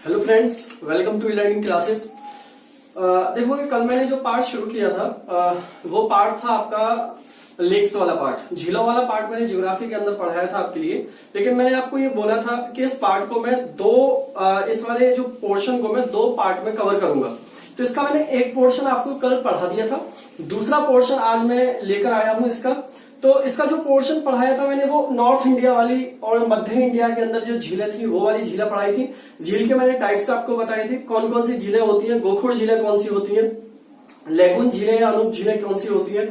Hello friends, welcome to learning classes. देखो कल मैंने जो पार्ट शुरू किया था वो पार्ट था आपका लेक्स वाला पार्ट, झीलों वाला पार्ट मैंने ज्योग्राफी के अंदर पढ़ाया था आपके लिए। लेकिन मैंने आपको ये बोला था कि इस पार्ट को मैं इस वाले जो पोर्शन को मैं दो पार्ट में कवर करूंगा। तो इसका मैंने एक पोर्शन आपको कल पढ़ा दिया था, दूसरा पोर्शन आज मैं लेकर आया हूं इसका। तो इसका जो पोर्शन पढ़ाया था मैंने वो नॉर्थ इंडिया वाली और मध्य इंडिया के अंदर जो झीलें थी वो वाली झीलें पढ़ाई थी। झील के मैंने टाइप्स आपको बताए थे, कौन कौन सी झीलें होती हैं, गोखुर झीलें कौन सी होती हैं, लेगुन झीलें या अनूप झीलें कौन सी होती है,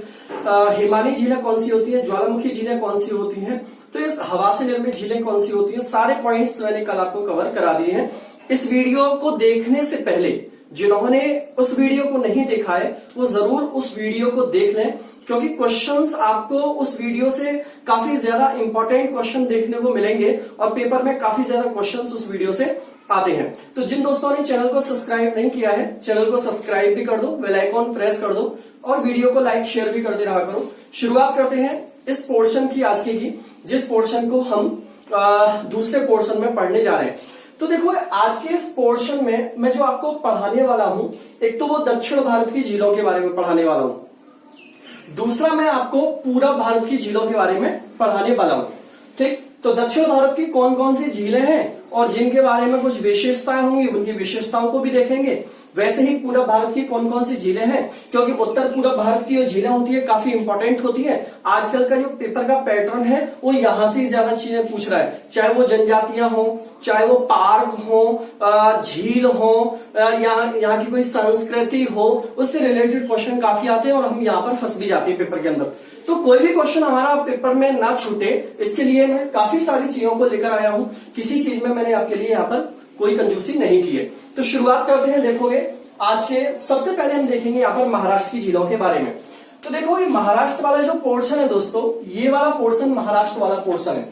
हिमालयी झीलें कौन सी होती है, ज्वालामुखी झीलें कौन सी होती हैं, तो इस हवा से निर्मित झीलें कौन सी होती हैं, सारे पॉइंट्स मैंने कल आपको कवर करा दिए हैं। इस वीडियो को देखने से पहले जिन्होंने उस वीडियो को नहीं देखा है वो जरूर उस वीडियो को देख लें, क्योंकि क्वेश्चंस आपको उस वीडियो से काफी ज्यादा इंपॉर्टेंट क्वेश्चन देखने को मिलेंगे और पेपर में काफी ज्यादा क्वेश्चंस उस वीडियो से आते हैं। तो जिन दोस्तों ने चैनल को सब्सक्राइब नहीं किया है, चैनल को सब्सक्राइब भी कर दो, बेल आइकॉन प्रेस कर दो और वीडियो को लाइक शेयर भी करते रहा करो। शुरुआत करते हैं इस पोर्शन की आज की, जिस पोर्शन को हम दूसरे पोर्शन में पढ़ने जा रहे हैं। तो देखो आज के इस पोर्शन में मैं जो आपको पढ़ाने वाला हूं, एक तो वो दक्षिण भारत की झीलों के बारे में पढ़ाने वाला हूं, दूसरा मैं आपको पूरब भारत की झीलों के बारे में पढ़ाने वाला हूं। ठीक, तो दक्षिण भारत की कौन कौन सी झीलें हैं और जिनके बारे में कुछ विशेषताएं होंगी उनकी विशेषताओं को भी देखेंगे। वैसे ही पूरब भारत की कौन कौन सी झीलें हैं, क्योंकि उत्तर पूरब भारत की जो झीलें होती है काफी इंपॉर्टेंट होती है। आजकल का जो पेपर का पैटर्न है वो यहां से ज्यादा चीजें पूछ रहा है, चाहे वो जनजातियां हो, चाहे वो पार्क हो, झील हो, यहाँ की कोई संस्कृति हो, उससे रिलेटेड क्वेश्चन काफी आते हैं और हम यहाँ पर फंस भी जाते हैं पेपर के अंदर। तो कोई भी क्वेश्चन हमारा पेपर में ना छूटे, इसके लिए मैं काफी सारी चीजों को लेकर आया हूं। किसी चीज में मैंने आपके लिए यहाँ पर कोई कंजूसी नहीं की है। तो शुरुआत करते हैं। देखोगे आज से सबसे पहले हम देखेंगे यहाँ पर महाराष्ट्र की झीलों के बारे में। तो देखो ये महाराष्ट्र वाला जो पोर्शन है दोस्तों, ये वाला पोर्शन महाराष्ट्र वाला पोर्शन है।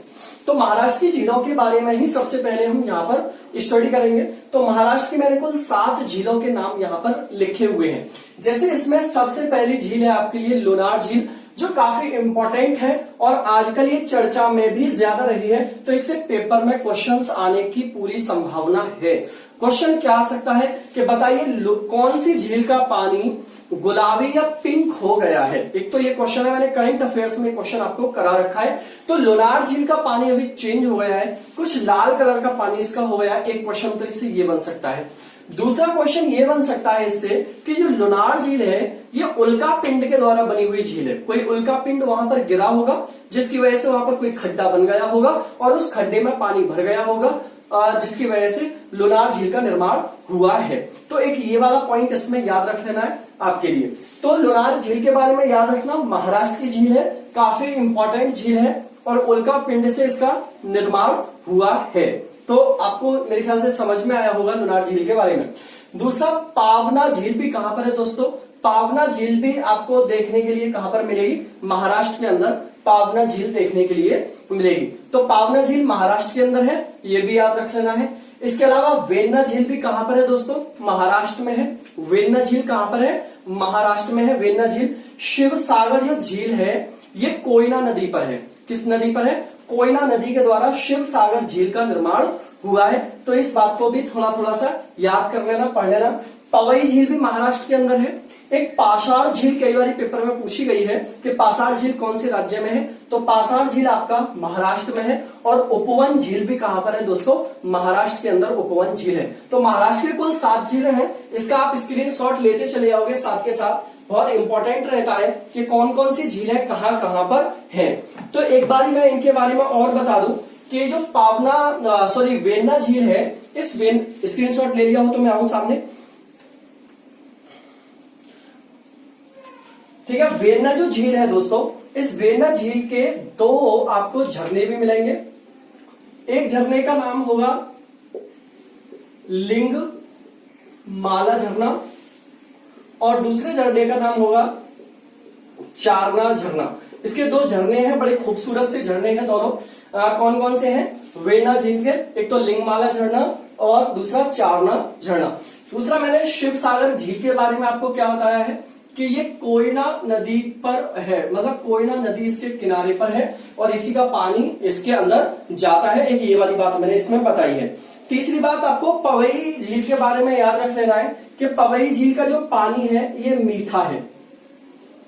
तो महाराष्ट्र की झीलों के बारे में ही सबसे पहले हम यहाँ पर स्टडी करेंगे। तो महाराष्ट्र की मैंने कुल 7 झीलों के नाम यहाँ पर लिखे हुए हैं। जैसे इसमें सबसे पहली झील है आपके लिए लोनार झील, जो काफी इंपॉर्टेंट है और आजकल ये चर्चा में भी ज्यादा रही है। तो इससे पेपर में क्वेश्चंस आने की पूरी संभावना है। क्वेश्चन क्या आ सकता है कि बताइए कौन सी झील का पानी गुलाबी या पिंक हो गया है। एक तो ये क्वेश्चन है, मैंने करंट अफेयर्स में क्वेश्चन आपको करा रखा है। तो लोनार झील का पानी अभी चेंज हो गया है, कुछ लाल कलर का पानी इसका हो गया है। एक क्वेश्चन तो इससे ये बन सकता है। दूसरा क्वेश्चन ये बन सकता है इससे कि जो लोनार झील है ये उल्का पिंड के द्वारा बनी हुई झील है। कोई उल्का पिंड वहां पर गिरा होगा जिसकी वजह से वहां पर कोई खड्डा बन गया होगा और उस खड्डे में पानी भर गया होगा, जिसकी वजह से लोनार झील का निर्माण हुआ है। तो एक ये वाला पॉइंट इसमें याद रख लेना है आपके लिए। तो लोनार झील के बारे में याद रखना, महाराष्ट्र की झील है, काफी इंपॉर्टेंट झील है और उल्का पिंड से इसका निर्माण हुआ है। तो आपको मेरे ख्याल से समझ में आया होगा लोनार झील के बारे में। दूसरा, पावना झील भी कहां पर है दोस्तों? पावना झील भी आपको देखने के लिए कहां पर मिलेगी? महाराष्ट्र के अंदर पावना झील देखने के लिए मिलेगी। तो पावना झील महाराष्ट्र के अंदर है, ये भी याद रख लेना है। इसके अलावा वेन्ना झील भी कहां पर है दोस्तों? महाराष्ट्र में है। वेन्ना झील कहां पर है? महाराष्ट्र में है वेन्ना झील। शिव सागर जो झील है ये कोयना नदी पर है। किस नदी पर है? कोयना नदी के द्वारा शिव सागर झील का निर्माण हुआ है। तो इस बात को भी थोड़ा थोड़ा सा याद कर लेना, पढ़ लेना। पवई झील भी महाराष्ट्र के अंदर है। एक पाषाण झील कई बार पेपर में पूछी गई है कि पाषाण झील कौन से राज्य में है, तो पाषाण झील आपका महाराष्ट्र में है। और उपवन झील भी कहां पर है दोस्तों? महाराष्ट्र के अंदर उपवन झील है। तो महाराष्ट्र के कुल 7 झीलें हैं। इसका आप स्क्रीनशॉट लेते चले जाओगे साथ के साथ। बहुत इंपॉर्टेंट रहता है कि कौन कौन सी झीलें कहां कहां पर है। तो एक बार मैं इनके बारे में और बता दूं कि जो वेन्ना झील है, इस स्क्रीनशॉट ले लिया हो तो मैं आऊं सामने, ठीक है। वेन्ना जो झील है दोस्तों, इस वेन्ना झील के 2 आपको झरने भी मिलेंगे। एक झरने का नाम होगा लिंग माला झरना और दूसरे झरने का नाम होगा चारना झरना। इसके 2 झरने हैं, बड़े खूबसूरत से झरने हैं दोनों। कौन कौन से हैं? वेन्ना झील के, एक तो लिंगमाला झरना और दूसरा चारना झरना। दूसरा, मैंने शिव सागर झील के बारे में आपको क्या बताया है कि ये कोयना नदी पर है, मतलब कोयना नदी इसके किनारे पर है और इसी का पानी इसके अंदर जाता है। एक ये वाली बात मैंने इसमें बताई है। तीसरी बात आपको पवई झील के बारे में याद रख लेना है कि पवई झील का जो पानी है ये मीठा है।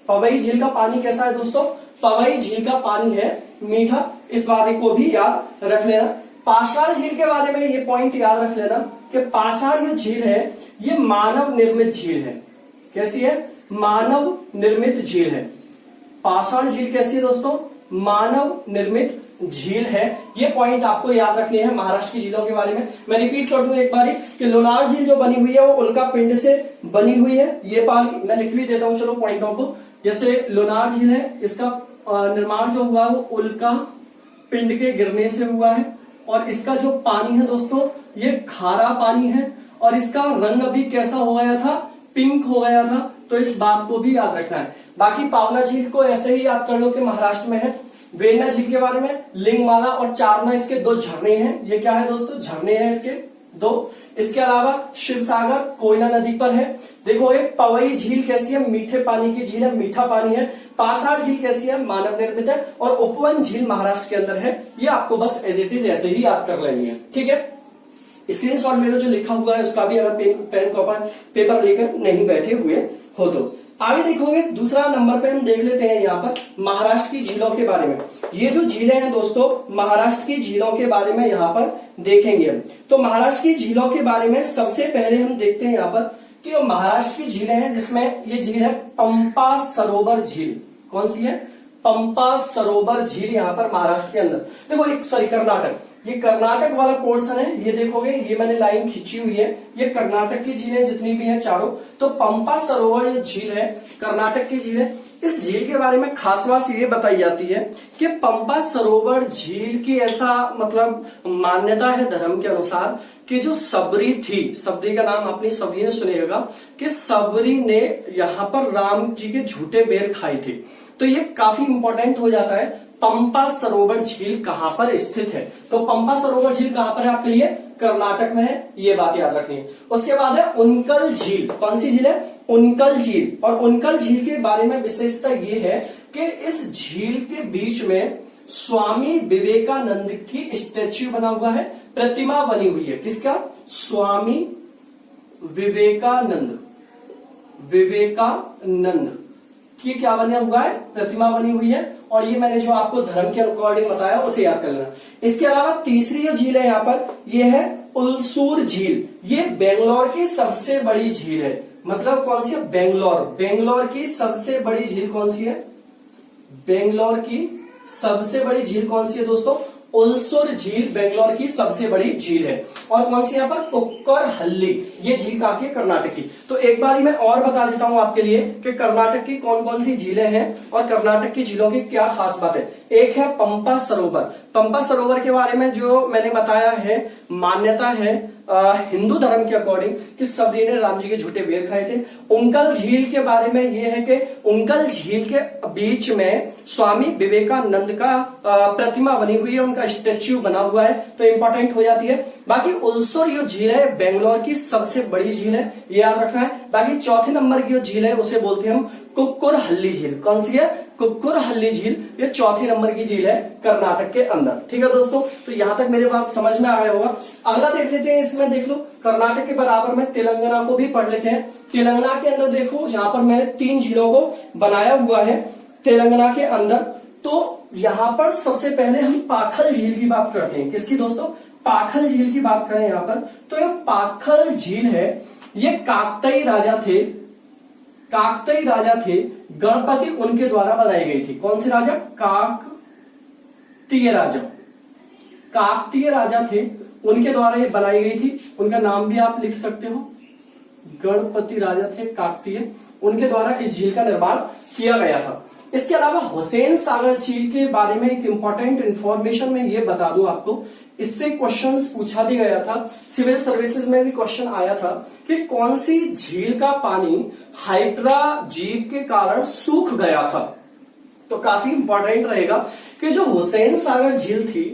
पवई झील का पानी कैसा है दोस्तों? पवई झील का पानी है मीठा, इस बारे को भी याद रख लेना। पाषाण झील के बारे में ये पॉइंट याद रख लेना कि पाषाण जो झील है ये मानव निर्मित झील है। कैसी है? मानव निर्मित झील है। पाषाण झील कैसी है दोस्तों? मानव निर्मित झील है। ये पॉइंट आपको याद रखनी है महाराष्ट्र की झीलों के बारे में। मैं रिपीट कर दूं एक बारी कि लोनार झील जो बनी हुई है वो उल्का पिंड से बनी हुई है। ये पानी मैं लिख भी देता हूं चलो पॉइंटों को। जैसे लोनार झील है, इसका निर्माण जो हुआ वो उल्का पिंड के गिरने से हुआ है और इसका जो पानी है दोस्तों ये खारा पानी है और इसका रंग अभी कैसा हो गया था? पिंक हो गया था। तो इस बात को भी याद रखना है। बाकी पावना झील को ऐसे ही याद कर लो कि महाराष्ट्र में है। वेलना झील के बारे में लिंगमाला और चारना इसके दो झरने हैं। ये क्या है दोस्तों? झरने हैं इसके दो। इसके अलावा शिवसागर कोयना नदी पर है। देखो ये पवई झील कैसी है? मीठे पानी की झील है, मीठा पानी है। पाषाण झील कैसी है? मानव निर्मित है। और उपवन झील महाराष्ट्र के अंदर है। ये आपको बस एज इट इज ऐसे ही याद कर लेनी है। ठीक है, स्क्रीनशॉट ले लो जो लिखा हुआ है उसका भी, अगर पेन पेपर लेकर नहीं बैठे हुए हो तो। आगे देखोगे दूसरा नंबर पे हम देख लेते हैं यहाँ पर महाराष्ट्र की झीलों के बारे में। ये जो झीलें हैं दोस्तों महाराष्ट्र की झीलों के बारे में यहाँ पर देखेंगे हम। तो महाराष्ट्र की झीलों के बारे में सबसे पहले हम देखते हैं यहाँ पर कि जो महाराष्ट्र की झीलें हैं जिसमें ये झील है पंपा सरोवर झील। कौन सी है? पंपा सरोवर झील यहाँ पर महाराष्ट्र के अंदर। देखो सॉरी कर्नाटक, ये कर्नाटक वाला पोर्शन है। ये देखोगे ये मैंने लाइन खींची हुई है, ये कर्नाटक की झीलें जितनी भी हैं चारों। तो पंपा सरोवर ये झील है कर्नाटक की झील है। इस झील के बारे में खास बात ये बताई जाती है कि पंपा सरोवर झील की ऐसा मतलब मान्यता है धर्म के अनुसार कि जो सबरी थी, सबरी का नाम आपने सभी ने सुने होगा कि सबरी ने यहाँ पर राम जी के झूठे बेर खाए थे। तो ये काफी इंपॉर्टेंट हो जाता है पंपा सरोवर झील कहां पर स्थित है। तो पंपा सरोवर झील कहां पर है आपके लिए? कर्नाटक में है। ये बात याद रखनी है। उसके बाद है उनकल झील। कौन सी झील है? उनकल झील। और उनकल झील के बारे में विशेषता ये है कि इस झील के बीच में स्वामी विवेकानंद की स्टैच्यू बना हुआ है, प्रतिमा बनी हुई है। किसका? स्वामी विवेकानंद। विवेकानंद की क्या बना हुआ है? प्रतिमा बनी हुई है। और ये मैंने जो आपको धर्म के अकॉर्डिंग बताया उसे याद कर लेना। इसके अलावा तीसरी जो झील है यहाँ पर ये है उलसूर झील। ये बेंगलोर की सबसे बड़ी झील है। मतलब कौन सी है? बेंगलोर। बेंगलोर की सबसे बड़ी झील कौन सी है? बेंगलोर की सबसे बड़ी झील कौन सी है दोस्तों? उलसूर झील बेंगलोर की सबसे बड़ी झील है। और कौन सी यहाँ पर? कुक्करहल्ली। ये झील कहाँ की? कर्नाटक की। तो एक बारी मैं और बता देता हूं आपके लिए कि कर्नाटक की कौन कौन सी झीलें हैं और कर्नाटक की झीलों की क्या खास बात है। एक है पंपा सरोवर। पंपा सरोवर के बारे में जो मैंने बताया है मान्यता है हिंदू धर्म के अकॉर्डिंग कि सबरी ने राम जी के झूठे बेर खाए थे। उनकल झील के बारे में ये है कि उनकल झील के बीच में स्वामी विवेकानंद का प्रतिमा बनी हुई है, उनका स्टेच्यू बना हुआ है। तो इंपॉर्टेंट हो जाती है। बाकी उलसूर जो झील है बेंगलोर की सबसे बड़ी झील है, ये याद रखना है। बाकी चौथे नंबर की जो झील है उसे बोलते हैं हम कुक्कुरहल्ली झील। कौन सी है? कुक्कुरहल्ली झील। ये चौथी नंबर की झील है कर्नाटक के अंदर। ठीक है दोस्तों, तो यहां तक मेरे बात समझ में आ गया होगा। अगला देख लेते हैं, इसमें देख लो कर्नाटक के बराबर में तेलंगाना को भी पढ़ लेते हैं। तेलंगाना के अंदर देखो जहां पर मैंने 3 झीलों को बनाया हुआ है तेलंगाना के अंदर। तो यहां पर सबसे पहले हम पाखल झील की बात करते हैं। किसकी दोस्तों? पाखल झील की बात करें यहां पर तो ये पाखल झील है, ये काकतीय राजा थे। काकतीय राजा थे, गणपति उनके द्वारा बनाई गई थी। कौन से राजा? काकतीय राजा। काकतीय राजा थे, उनके द्वारा ये बनाई गई थी। उनका नाम भी आप लिख सकते हो, गणपति राजा थे काकतीय, उनके द्वारा इस झील का निर्माण किया गया था। इसके अलावा हुसैन सागर झील के बारे में एक इंपॉर्टेंट इंफॉर्मेशन में ये बता दूं आपको, इससे क्वेश्चंस पूछा भी गया था, सिविल सर्विसेज में भी क्वेश्चन आया था कि कौन सी झील का पानी हाइड्रा जीव के कारण सूख गया था। तो काफी इंपॉर्टेंट रहेगा कि जो हुसैन सागर झील थी,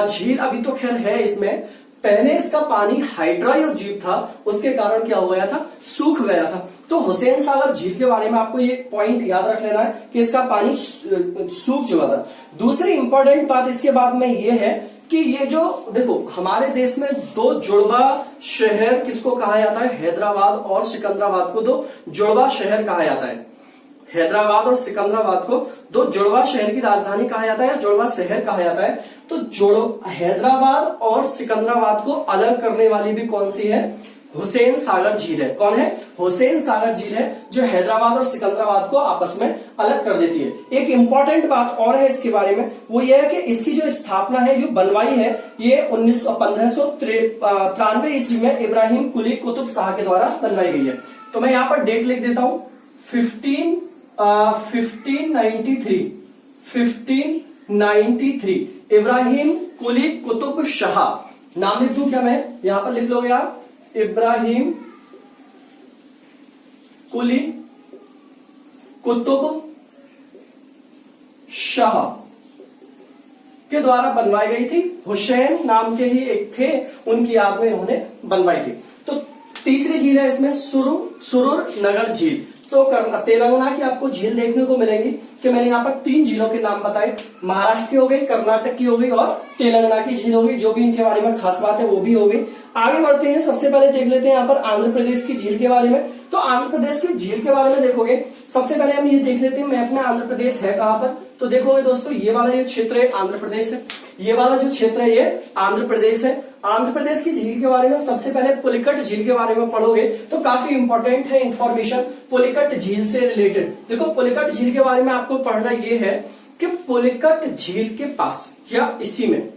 झील अभी तो खैर है इसमें, पहले इसका पानी हाइड्रा जो जीव था उसके कारण क्या हो गया था? सूख गया था। तो हुसैन सागर झील के बारे में आपको ये पॉइंट याद रख लेना है कि इसका पानी सूख चुका था। दूसरी इंपॉर्टेंट बात इसके बाद में ये है कि ये जो देखो हमारे देश में दो जुड़वा शहर किसको कहा जाता है, हैदराबाद और सिकंदराबाद को दो जुड़वा शहर कहा जाता है। हैदराबाद और सिकंदराबाद को दो जुड़वा शहर की राजधानी कहा जाता है, जुड़वा शहर कहा जाता है। तो हैदराबाद और सिकंदराबाद को अलग करने वाली भी कौन सी है, हुसैन सागर झील है। कौन है, हुसैन सागर झील है जो हैदराबाद और सिकंदराबाद को आपस में अलग कर देती है। एक इंपॉर्टेंट बात और है इसके बारे में, वो ये है कि इसकी जो स्थापना है, जो बनवाई है, ये 1593 ईस्वी में इब्राहिम कुली कुतुब शाह के द्वारा बनवाई गई है। तो मैं यहाँ पर डेट लिख देता हूं 1593 इब्राहिम कुली कुतुब शाह। नाम लिख दूं क्या मैं, यहां पर लिख लोगे आप, इब्राहिम कुली कुतुब शाह के द्वारा बनवाई गई थी। हुसैन नाम के ही एक थे, उनकी याद में उन्होंने बनवाई थी। तो तीसरी झील है इसमें सुरूर नगर झील। तो तेलंगाना की आपको झील देखने को मिलेगी कि मैंने यहाँ पर 3 झीलों के नाम बताए, महाराष्ट्र की हो गई, कर्नाटक की हो गई और तेलंगाना की झील हो गई। जो भी इनके बारे में खास बात है वो भी हो गई। आगे बढ़ते हैं, सबसे पहले देख लेते हैं यहाँ पर आंध्र प्रदेश की झील के बारे में। तो आंध्र प्रदेश की झील के बारे में देखोगे, सबसे पहले हम ये देख लेते हैं मैप में आंध्र प्रदेश है कहां पर। तो देखोगे दोस्तों, ये वाला ये क्षेत्र है आंध्र प्रदेश है, ये वाला जो क्षेत्र है ये आंध्र प्रदेश है। आंध्र प्रदेश की झील के बारे में सबसे पहले पुलिकट झील के बारे में पढ़ोगे तो काफी इंपॉर्टेंट है इंफॉर्मेशन पुलिकट झील से रिलेटेड। देखो पुलिकट झील के बारे में आपको पढ़ना ये है कि पुलिकट झील के पास या इसी में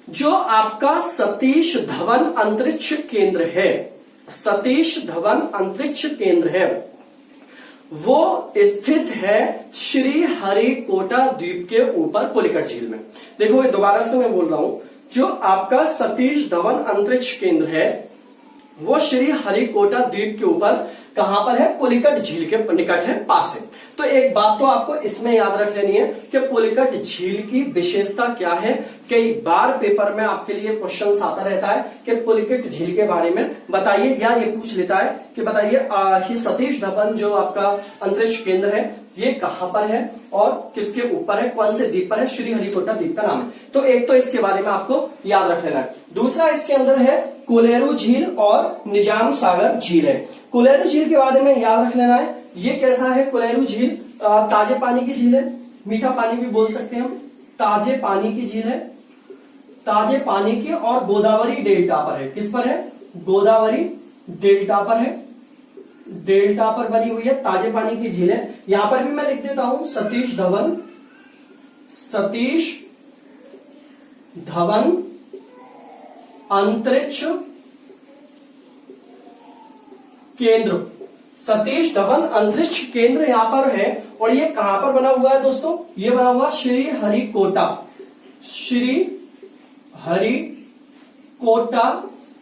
जो आपका सतीश धवन अंतरिक्ष केंद्र है, सतीश धवन अंतरिक्ष केंद्र है, वो स्थित है श्री हरिकोटा द्वीप के ऊपर पुलिकट झील में। देखो ये दोबारा से मैं बोल रहा हूं, जो आपका सतीश धवन अंतरिक्ष केंद्र है वो श्री हरिकोटा द्वीप के ऊपर कहां पर है, पुलिकट झील के निकट है, पास है। तो एक बात तो आपको इसमें याद रख लेनी है कि पुलिकट झील की विशेषता क्या है। कई बार पेपर में आपके लिए क्वेश्चन आता रहता है कि पुलिकट झील के बारे में बताइए, या ये पूछ लेता है कि बताइए ये सतीश धवन जो आपका अंतरिक्ष केंद्र है ये कहां पर है और किसके ऊपर है, कौन से द्वीप पर है, श्री हरिकोटा द्वीप का नाम है। तो एक तो इसके बारे में आपको याद रख लेना है। दूसरा इसके अंदर है कोलेरू झील और निजाम सागर झील है। कोलेरू झील के बारे में याद रख लेना है, ये कैसा है कोलेरू झील, ताजे पानी की झील है, मीठा पानी भी बोल सकते हैं हम, ताजे पानी की झील है, ताजे पानी की, और गोदावरी डेल्टा पर है। किस पर है, गोदावरी डेल्टा पर है, डेल्टा पर बनी हुई है, ताजे पानी की झील है। यहां पर भी मैं लिख देता हूं सतीश धवन अंतरिक्ष केंद्र, सतीश धवन अंतरिक्ष केंद्र यहां पर है। और ये कहां पर बना हुआ है दोस्तों, ये बना हुआ श्री हरिकोटा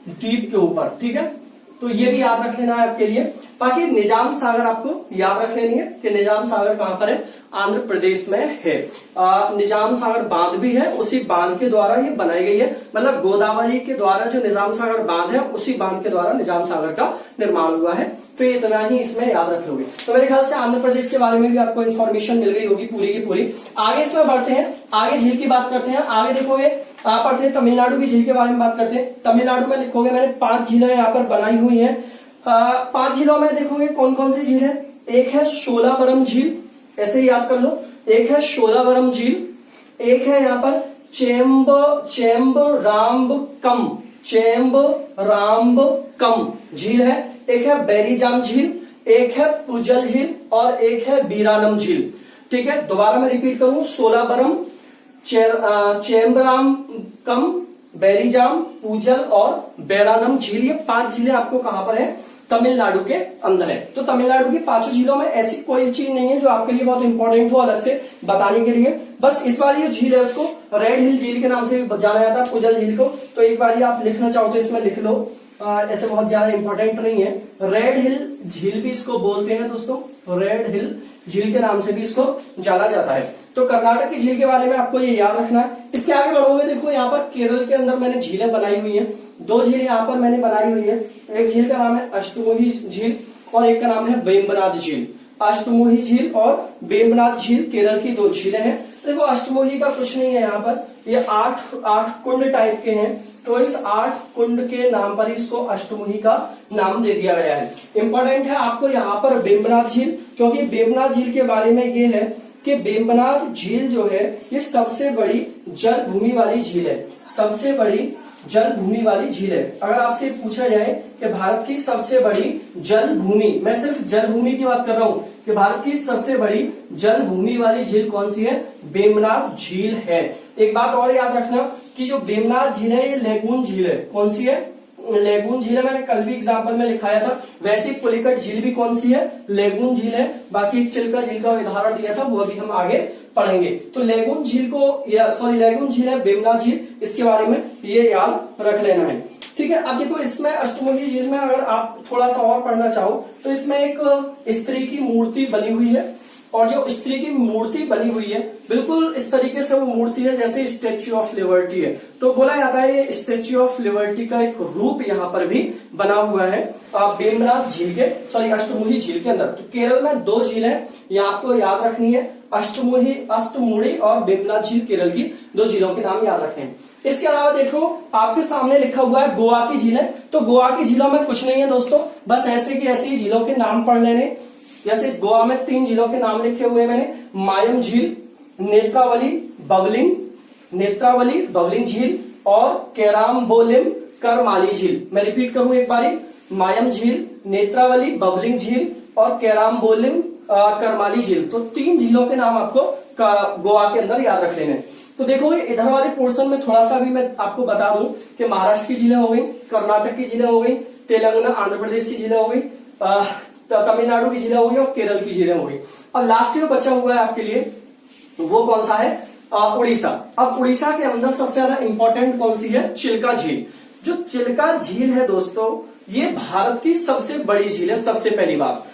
द्वीप के ऊपर, ठीक है। तो ये भी याद रख लेना है आपके लिए। बाकी निजाम सागर आपको याद रख लेनी है कि निजाम सागर कहां पर है, आंध्र प्रदेश में है। निजाम सागर बांध भी है, उसी बांध के द्वारा ये बनाई गई है, मतलब गोदावरी के द्वारा जो निजाम सागर बांध है उसी बांध के द्वारा निजाम सागर का निर्माण हुआ है। तो ये इतना ही इसमें याद रख लोगे। तो मेरे ख्याल से आंध्र प्रदेश के बारे में भी आपको इन्फॉर्मेशन मिल गई होगी पूरी की पूरी। आगे इसमें बढ़ते हैं, आगे झील की बात करते हैं। आगे देखोगे पढ़ते हैं तमिलनाडु की झील के बारे में बात करते हैं। तमिलनाडु में लिखोगे मैंने 5 झीलें यहाँ पर बनाई हुई है। 5 झीलों में देखोगे कौन कौन सी झील है, एक है शोलावरम झील, ऐसे ही याद कर लो, एक है शोलावरम झील, एक है यहाँ पर चेम्बराम्बकम झील है, एक है बैरीजाम झील, एक है पुजल झील और एक है बीरानम झील, ठीक है। दोबारा मैं रिपीट करूं, शोलावरम, चेम्बराम्बकम, बैरीजाम, पूजल और बैरानम झील, ये 5 झीलें आपको कहां पर है, तमिलनाडु के अंदर है। तो तमिलनाडु की 5 झीलों में ऐसी कोई चीज नहीं है जो आपके लिए बहुत इंपॉर्टेंट हो अलग से बताने के लिए। बस इस वाली जो झील है उसको रेड हिल झील के नाम से जाना जाता है, पुजल झील को। तो एक बार आप लिखना चाहो तो इसमें लिख लो, ऐसे बहुत ज्यादा इंपॉर्टेंट नहीं है। रेड हिल झील भी इसको बोलते हैं दोस्तों, रेड हिल झील के नाम से भी इसको जाना जाता है। तो कर्नाटक की झील के बारे में आपको ये याद रखना है। इसके आगे बढ़ोगे, देखो यहाँ पर केरल के अंदर मैंने झीलें बनाई हुई है, 2 झील यहाँ पर मैंने बनाई हुई है। एक झील का नाम है अष्टमुखी झील और एक का नाम है वेम्बनाथ झील। अष्टमुही झील और बेम्बनाथ झील केरल की 2 झीलें हैं। देखो अष्टमुही का कुछ नहीं है यहाँ पर, ये 8 कुंड टाइप के हैं, तो इस 8 कुंड के नाम पर इसको अष्टमुही का नाम दे दिया गया है। इंपॉर्टेंट है आपको यहाँ पर बेम्बनाथ झील, क्योंकि बेम्बनाथ झील के बारे में ये है कि बेम्बनाथ झील जो है ये सबसे बड़ी जल भूमि वाली झील है, सबसे बड़ी जल भूमि वाली झील है। अगर आपसे पूछा जाए कि भारत की सबसे बड़ी जल भूमि, मैं सिर्फ जल भूमि की बात कर रहा हूं कि भारत की सबसे बड़ी जल भूमि वाली झील कौन सी है, बेम्बनाथ झील है। एक बात और याद रखना कि जो बेम्बनाथ झील है ये लेगून झील है, कौन सी है, लेगून झील है। मैंने कल भी एग्जाम्पल में लिखाया था। वैसे पुलिकट झील भी कौन सी है, लेगून झील है। बाकी एक चिल्का झील का उदाहरण दिया था, वो अभी हम आगे पढ़ेंगे। तो लेगून झील लेगून झील है बेम्बनाथ झील, इसके बारे में ये याद रख लेना है, ठीक है। अब देखो इसमें अष्टमुही झील में अगर आप थोड़ा सा और पढ़ना चाहो तो इसमें एक स्त्री की मूर्ति बनी हुई है, और जो स्त्री की मूर्ति बनी हुई है बिल्कुल इस तरीके से वो मूर्ति है जैसे स्टेच्यू ऑफ लिबर्टी है। तो बोला जाता है ये स्टेच्यू ऑफ लिबर्टी का एक रूप यहाँ पर भी बना हुआ है बेम्बनाथ झील के अष्टमुही झील के अंदर। तो केरल में 2 झीलें ये आपको याद रखनी है, अष्टमुड़ी और बेम्बनाथ झील, केरल की 2 झीलों के नाम याद रखें। इसके अलावा देखो आपके सामने लिखा हुआ है गोवा की झीलें। तो गोवा की झीलों में कुछ नहीं है दोस्तों, बस ऐसे की ऐसी झीलों के नाम पढ़ लेने। जैसे गोवा में 3 झीलों के नाम लिखे हुए मैंने, मायम झील, नेत्रावली बवलिंग झील और केराम्बोलिम करमाली झील। मैं रिपीट करूं एक बारी, मायम झील, नेत्रावली बवलिंग झील और केराम्बोलिम करमाली झील। तो 3 झीलों के नाम आपको गोवा के अंदर याद रख लेने। तो देखोगे इधर वाले पोर्शन में थोड़ा सा भी मैं आपको बता दूं कि महाराष्ट्र की झीलें हो गई, कर्नाटक की झीलें हो गई, तेलंगाना आंध्र प्रदेश की झीलें हो गई, तमिलनाडु की झीलें हो गई और केरल की झीलें हो गई। अब लास्ट में बचा हुआ है आपके लिए, वो कौन सा है, उड़ीसा। अब उड़ीसा के अंदर सबसे ज्यादा इंपॉर्टेंट कौन सी है, चिल्का झील। जो चिल्का झील है दोस्तों ये भारत की सबसे बड़ी झील है, सबसे पहली बात।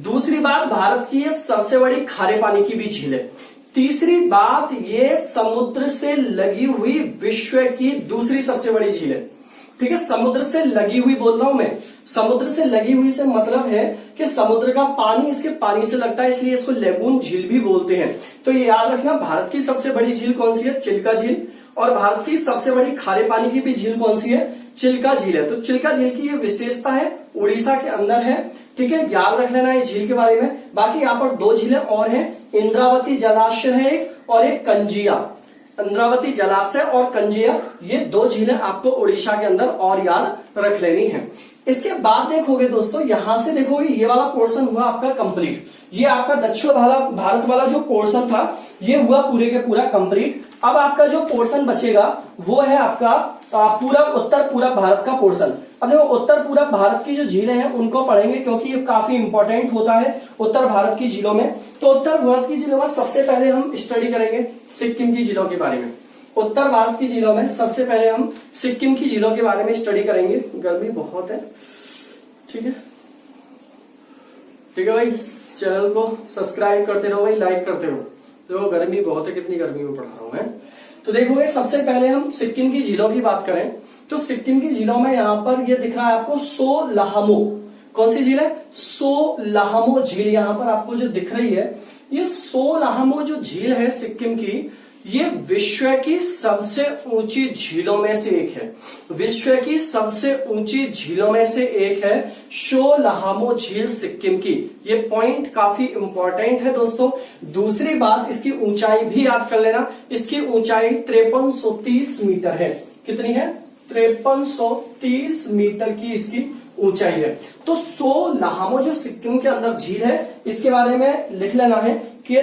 दूसरी बात, भारत की ये सबसे बड़ी खारे पानी की भी झील है। तीसरी बात, ये समुद्र से लगी हुई विश्व की दूसरी सबसे बड़ी झील है, ठीक है। समुद्र से लगी हुई बोल रहा हूं मैं, समुद्र से लगी हुई से मतलब है कि समुद्र का पानी इसके पानी से लगता है, इसलिए इसको लेगून झील भी बोलते हैं। तो ये याद रखना, भारत की सबसे बड़ी झील कौन सी है, चिल्का झील, और भारत की सबसे बड़ी खारे पानी की भी झील कौन सी है, चिल्का झील है। तो चिल्का झील की ये विशेषता है, उड़ीसा के अंदर है, ठीक है। याद रख लेना इस झील के बारे में। बाकी यहाँ पर 2 झीलें और हैं, इंद्रावती जलाशय है एक और एक कंजिया। इंद्रावती जलाशय और कंजिया, ये 2 झीलें आपको उड़ीसा के अंदर और याद रख लेनी है। इसके बाद देखोगे दोस्तों, यहां से देखोगे ये वाला पोर्शन हुआ आपका कंप्लीट। ये आपका दक्षिण भारत वाला जो पोर्शन था ये हुआ पूरे के पूरा कंप्लीट। अब आपका जो पोर्शन बचेगा वो है आपका पूरब उत्तर पूरब भारत का पोर्शन। अब देखो उत्तर पूरब भारत की जो झीलें हैं उनको पढ़ेंगे, क्योंकि ये काफी इंपॉर्टेंट होता है उत्तर भारत की झीलों में। तो उत्तर भारत की झीलों में सबसे पहले हम स्टडी करेंगे सिक्किम की झीलों के बारे में। उत्तर भारत की झीलों में सबसे पहले हम सिक्किम की झीलों के बारे में स्टडी करेंगे। गर्मी बहुत है, ठीक है, ठीक है भाई। चैनल को सब्सक्राइब करते रहो भाई, लाइक करते रहो। देखो गर्मी बहुत है, कितनी गर्मी में पढ़ा रहा हूं मैं। तो देखोगे सबसे पहले हम सिक्किम की झीलों की बात करें तो सिक्किम की झीलों में यहाँ पर ये दिख रहा है आपको सोलाहामो। कौन सी झील है, सोलाहामो झील यहाँ पर आपको जो दिख रही है। ये सोलाहामो जो झील है सिक्किम की, ये विश्व की सबसे ऊंची झीलों में से एक है। विश्व की सबसे ऊंची झीलों में से एक है सोलाहामो झील सिक्किम की। ये पॉइंट काफी इंपॉर्टेंट है दोस्तों। दूसरी बात, इसकी ऊंचाई भी याद कर लेना। इसकी ऊंचाई 5330 मीटर है। कितनी है, 5330 मीटर की इसकी ऊंचाई है। तो सोलाहामो जो सिक्किम के अंदर झील है, इसके बारे में लिख लेना है कि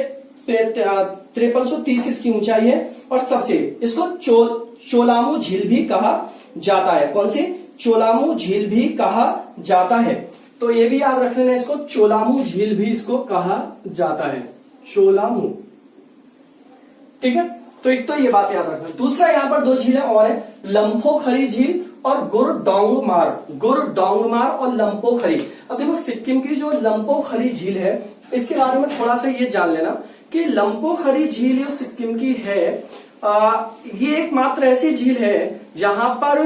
5330 इसकी ऊंचाई है। और सबसे इसको चोलामू झील भी कहा जाता है। कौन सी, चोलामू झील भी कहा जाता है। तो ये भी याद रख लेना, इसको चोलामू झील भी इसको कहा जाता है, चोलामू, ठीक है। तो एक तो ये बात याद रखना। दूसरा यहाँ पर 2 झीलें और है, लंपोखरी झील और गुरडोंगमार और लंपोखरी। अब देखो सिक्किम की जो लंपोखरी झील है इसके बारे में थोड़ा सा ये जान लेना कि लंपोखरी झील जो सिक्किम की है, ये एकमात्र ऐसी झील है जहां पर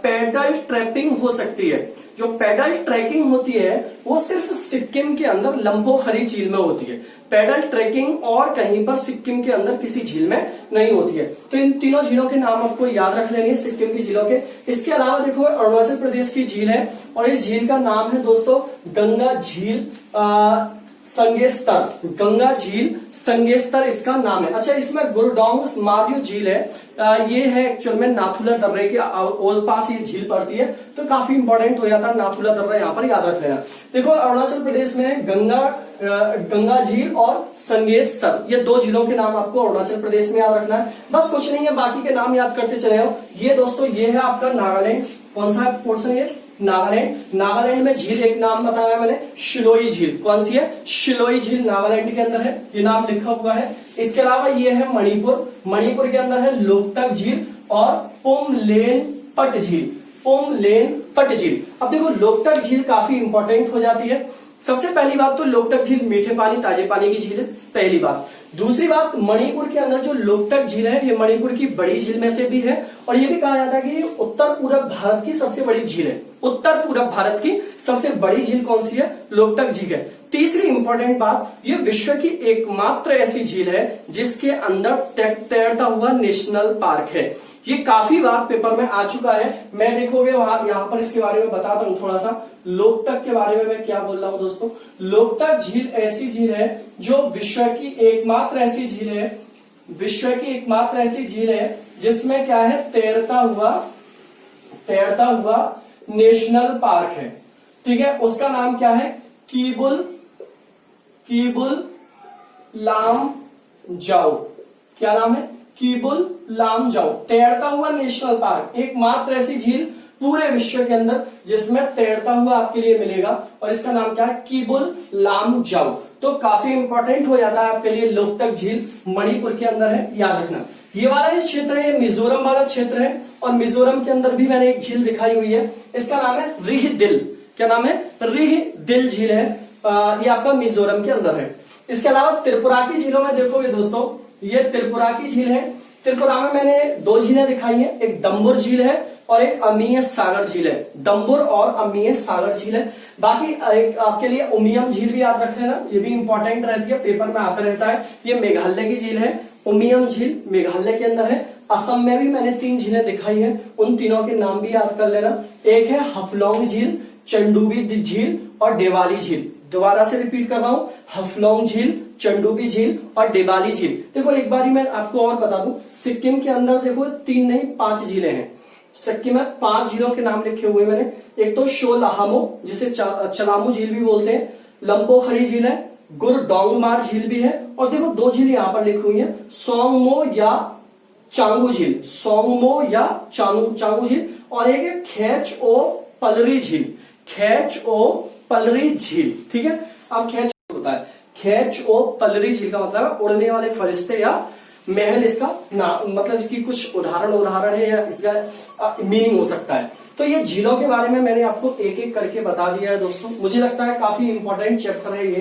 पैडल ट्रैपिंग हो सकती है। जो पैडल ट्रैकिंग होती है वो सिर्फ सिक्किम के अंदर लंबोखरी झील में होती है। पैडल ट्रैकिंग और कहीं पर सिक्किम के अंदर किसी झील में नहीं होती है। तो इन तीनों झीलों के नाम आपको याद रख लेंगे, सिक्किम की झीलों के। इसके अलावा देखो अरुणाचल प्रदेश की झील है और इस झील का नाम है दोस्तों गंगा झील संगेस्तर। गंगा झील संगेस्तर इसका नाम है। अच्छा, इसमें गुरडोंग स्मार्जू झील है, ये है एक्चुअल में नाथुला दर्रे के पास ये झील पड़ती है, तो काफी इंपॉर्टेंट हो जाता है नाथुला दर्रा, यहाँ पर याद रख लेना। देखो अरुणाचल प्रदेश में गंगा झील और संगेस्तर, ये दो झीलों के नाम आपको अरुणाचल प्रदेश में याद रखना है। बस कुछ नहीं है, बाकी के नाम याद करते चले हो। ये दोस्तों ये है आपका नागालैंड। कौन सा पोर्शन ये? नागालैंड। नागालैंड में झील एक नाम बताया मैंने, शिलोई झील। कौन सी है? शिलोई झील नागालैंड के अंदर है, ये नाम लिखा हुआ है। इसके अलावा ये है मणिपुर। मणिपुर के अंदर है लोकटक झील और पोमलेनपट झील। पोमलेनपट झील। अब देखो लोकटक झील काफी इंपॉर्टेंट हो जाती है। सबसे पहली बात तो लोकटक झील मीठे पानी ताजे पानी की झील है, पहली बात। दूसरी बात, मणिपुर के अंदर जो लोकटक झील है ये मणिपुर की बड़ी झील में से भी है और ये भी कहा जाता है कि ये उत्तर पूरब भारत की सबसे बड़ी झील है। उत्तर पूरब भारत की सबसे बड़ी झील कौन सी है? लोकटक झील है। तीसरी इंपॉर्टेंट बात, ये विश्व की एकमात्र ऐसी झील है जिसके अंदर तैरता हुआ नेशनल पार्क है। ये काफी बार पेपर में आ चुका है। मैं देखोगे वहां यहाँ पर इसके बारे में बताता हूँ थोड़ा सा। लोकटक के बारे में मैं क्या बोल रहा हूँ दोस्तों, लोकटक झील ऐसी झील है जो विश्व की एकमात्र ऐसी झील है, विश्व की एकमात्र ऐसी झील है जिसमें क्या है, तैरता हुआ नेशनल पार्क है। ठीक है, उसका नाम क्या है? कीबुल लामजाओ। क्या नाम है? कीबुल लामजाओ, तैरता हुआ नेशनल पार्क। एकमात्र ऐसी झील पूरे विश्व के अंदर जिसमें तैरता हुआ आपके लिए मिलेगा और इसका नाम क्या है? कीबुल लामजाओ। तो काफी इंपॉर्टेंट हो जाता है आपके लिए। लोकटक झील मणिपुर के अंदर है, याद रखना। ये वाला जो क्षेत्र है मिजोरम वाला क्षेत्र है और मिजोरम के अंदर भी मैंने एक झील दिखाई हुई है, इसका नाम है रिह दिल। क्या नाम है? रिह दिल झील है, ये आपका मिजोरम के अंदर है। इसके अलावा त्रिपुरा की झीलों में देखोगे दोस्तों, ये त्रिपुरा की झील है। त्रिपुरा में मैंने दो झीलें दिखाई हैं, एक दम्बुर झील है और एक अमीय सागर झील है। दम्बुर और अमीय सागर झील है। बाकी एक आपके लिए उमियम झील भी याद रख लेना, ये भी इंपॉर्टेंट रहती है, पेपर में आता रहता है। ये मेघालय की झील है, उमियम झील मेघालय के अंदर है। असम में भी मैंने 3 झीलें दिखाई है, उन तीनों के नाम भी याद कर लेना। एक है हफलौंग झील, चंडूबी झील और डेवाली झील। दोबारा से रिपीट कर रहा हूं, हफलौंग झील, चंडूबी झील और डेवाली झील। देखो एक बारी मैं आपको और बता दूं, सिक्किम के अंदर देखो 3 नहीं 5 झीलें हैं। सिक्किम में 5 झीलों के नाम लिखे हुए मैंने। एक तो शोलाहामो, जिसे चलामू झील भी बोलते हैं, लंबोखरी झील है, गुरडोंगमार झील भी है और देखो 2 झील यहाँ पर लिखी हुई है, सोंगमो या चांगू झील, सोंगमो या चांगू झील और एक है खेच ओ पलरी झील, खेच ओ पलरी झील। ठीक है, अब खेच होता है, खेच ओ पलरी झील का मतलब है उड़ने वाले फरिश्ते या महल, इसका नाम मतलब इसकी कुछ उदाहरण है या इसका मीनिंग हो सकता है। तो ये झीलों के बारे में मैंने आपको एक एक करके बता दिया है दोस्तों। मुझे लगता है काफी इंपॉर्टेंट चैप्टर है ये,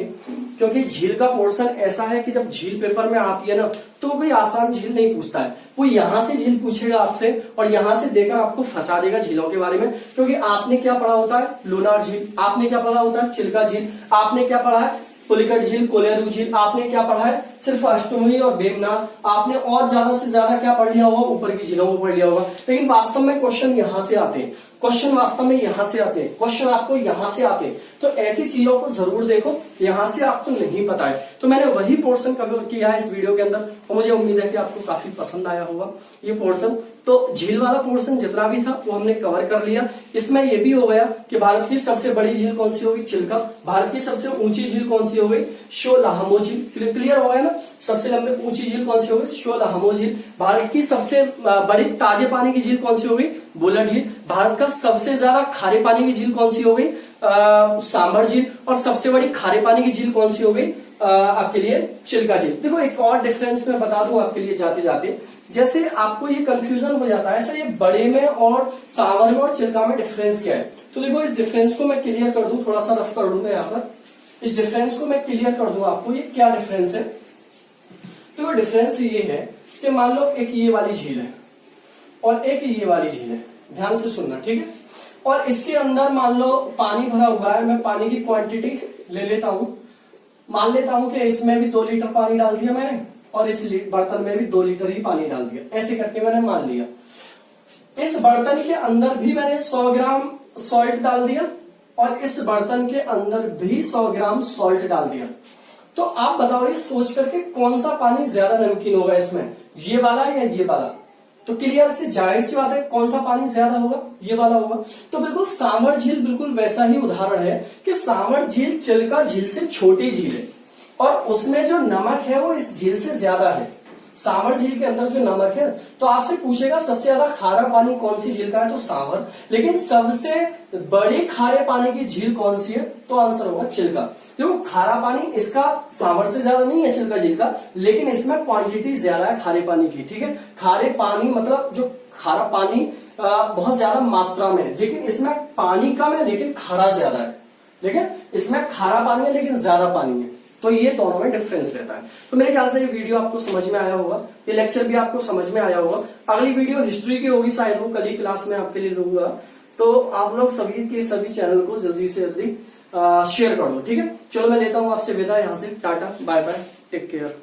क्योंकि झील का पोर्शन ऐसा है कि जब झील पेपर में आती है ना तो कोई आसान झील नहीं पूछता है, वो यहां से झील पूछेगा आपसे और यहां से देकर आपको फंसा देगा झीलों के बारे में। क्योंकि आपने क्या पढ़ा होता है? लूनार झील, आपने क्या पढ़ा होता है? चिल्का झील, आपने क्या पढ़ा है? पुलिकट झील, कोलेरू झील, आपने क्या पढ़ा है? सिर्फ अष्टमुही और बेमनाथ। आपने और ज्यादा से ज्यादा क्या पढ़ लिया होगा? ऊपर की झीलों को पढ़ लिया होगा। लेकिन वास्तव में क्वेश्चन यहां से आते हैं, क्वेश्चन वास्तव में यहां से आते हैं, क्वेश्चन आपको यहां से आते हैं। तो ऐसी चीजों को जरूर देखो, यहां से आपको नहीं पता है तो मैंने वही पोर्शन कवर किया है इस वीडियो के अंदर और मुझे उम्मीद है कि आपको काफी पसंद आया होगा ये पोर्शन। तो झील वाला पोर्शन जितना भी था वो हमने कवर कर लिया। इसमें ये भी हो गया कि भारत की सबसे बड़ी झील कौन सी होगी? चिल्का। भारत की सबसे ऊंची झील कौन सी होगी? शोलाहामो झील। क्लियर हो गया ना? सबसे लंबी ऊंची झील कौन सी होगी? शोलाहामो झील। भारत की सबसे बड़ी ताजे पानी की झील कौन सी होगी? बुलर झील। भारत का सबसे ज्यादा खारे पानी की झील कौन सी हो गई? सांभर झील। और सबसे बड़ी खारे पानी की झील कौन सी हो गई आपके लिए? चिल्का झील। देखो एक और डिफरेंस मैं बता दूं आपके लिए जाते जाते, जैसे आपको ये कंफ्यूजन हो जाता है सर ये बड़े में और सांभर में और चिल्का में डिफरेंस क्या है, तो देखो इस डिफरेंस को मैं क्लियर कर दूं, थोड़ा सा रफ कर दूंगा यहाँ पर। इस डिफरेंस को मैं क्लियर कर दूं आपको, ये क्या डिफरेंस है। तो डिफरेंस ये है कि मान लो एक ये वाली झील है और एक ये वाली झील है, ध्यान से सुनना, ठीक है। और इसके अंदर मान लो पानी भरा हुआ है, मैं पानी की क्वांटिटी ले लेता हूं, मान लेता हूं कि इसमें भी 2 लीटर पानी डाल दिया मैंने और इस बर्तन में भी 2 लीटर ही पानी डाल दिया, ऐसे करके मैंने मान लिया। इस बर्तन के अंदर भी मैंने 100 ग्राम सॉल्ट डाल दिया और इस बर्तन के अंदर भी 100 ग्राम सॉल्ट डाल दिया। तो आप बताओ ये सोच करके कौन सा पानी ज्यादा नमकीन होगा इसमें, ये वाला या ये वाला? तो क्लियर से जाहिर सी बात है कौन सा पानी ज्यादा होगा, ये वाला होगा। तो बिल्कुल सांभर झील बिल्कुल वैसा ही उदाहरण है कि सांभर झील चिल्का झील से छोटी झील है और उसमें जो नमक है वो इस झील से ज्यादा है। सांभर झील के अंदर जो नमक है, तो आपसे पूछेगा सबसे ज्यादा खारा पानी कौन सी झील का है, तो सांभर। लेकिन सबसे बड़ी खारे पानी की झील कौन सी है, तो आंसर होगा चिल्का। देखो खारा पानी इसका सांभर से ज्यादा नहीं है चिल्का झील का, लेकिन इसमें क्वांटिटी ज्यादा है खारे पानी की। ठीक है, खारे पानी मतलब जो खारा पानी बहुत ज्यादा मात्रा में है, लेकिन इसमें पानी कम है लेकिन खारा ज्यादा है। लेकिन इसमें खारा पानी है लेकिन ज्यादा पानी है, तो ये दोनों में डिफरेंस रहता है। तो मेरे ख्याल से ये वीडियो आपको समझ में आया होगा, ये लेक्चर भी आपको समझ में आया होगा। अगली वीडियो हिस्ट्री की होगी, शायद वो कल ही क्लास में आपके लिए लूंगा। तो आप लोग सभी के सभी चैनल को जल्दी से जल्दी शेयर कर दो। ठीक है, चलो मैं लेता हूं आपसे विदा यहाँ से। Tata bye bye, take care.